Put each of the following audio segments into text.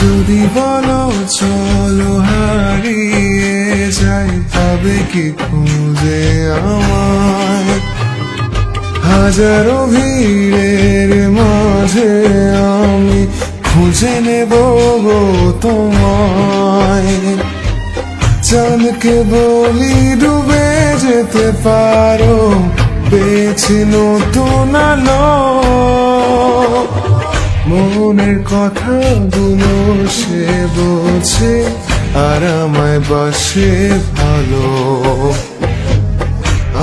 যদি বলো চলো হারিয়ে যাই, তবে কি খুঁজে আমায় হাজারো ভিড়ের মাঝে আমি খুঁজে নেব গো তোমায়। চাঁদকে বলি ডুবে যেতে পারো, পেয়েছি নতুন আলো। মনের কথাগুলো সে বোঝে আর আমায় বাসে ভালো।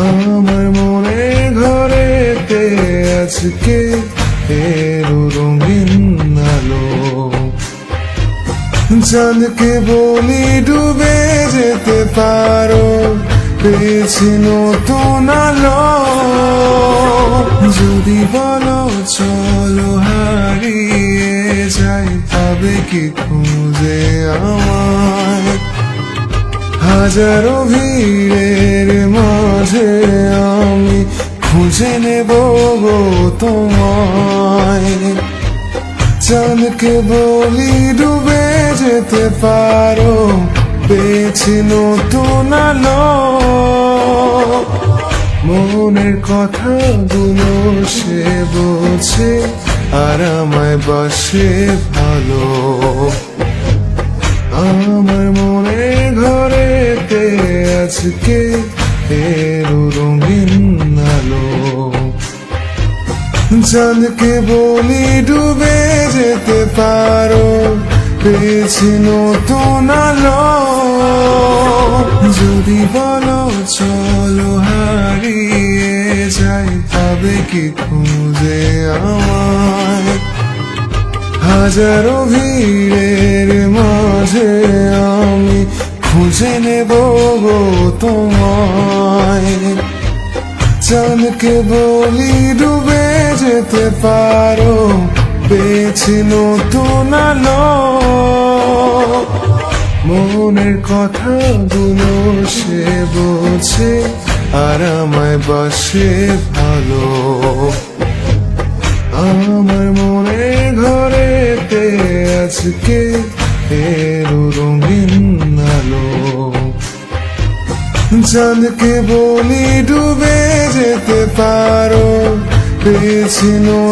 আমার মনের ঘরেতে আজকে এলো রঙিন আলো। চাঁদকে বলি ডুবে যেতে পারো, পেয়েছি নতুন আলো। যদি বলো চলো হারিয়ে যাই, তবে কি খুঁজে আমায় হাজারো ভিড়ের মাঝে আমি খুঁজে নেব গো তোমায়। চাঁদকে বলি ডুবে যেতে পারো, পেয়েছি নতুন আলো। মনের কথাগুলো সে বোঝে আর আমায় বাসে ভালো। আমার মনের ঘরেতে আজকে এলো রঙিন আলো। চাঁদকে বলি ডুবে যেতে পারো, পেয়েছি নতুন আলো। যদি বলো চলো হারিয়ে যাই, তবে কি খুঁজে আমায় হাজারো ভিড়ের মাঝে আমি খুঁজে নেব গো তোমায়। চাঁদকে বলি ডুবে যেতে পারো, পেয়েছি নতুন আলো। মনের কথাগুলো সে বোঝে আর আমায় বাসে ভালো। আমার মনের ঘরেতে আজকে এলো রঙিন আলো। চাঁদকে বলি ডুবে যেতে পারো, পেয়েছি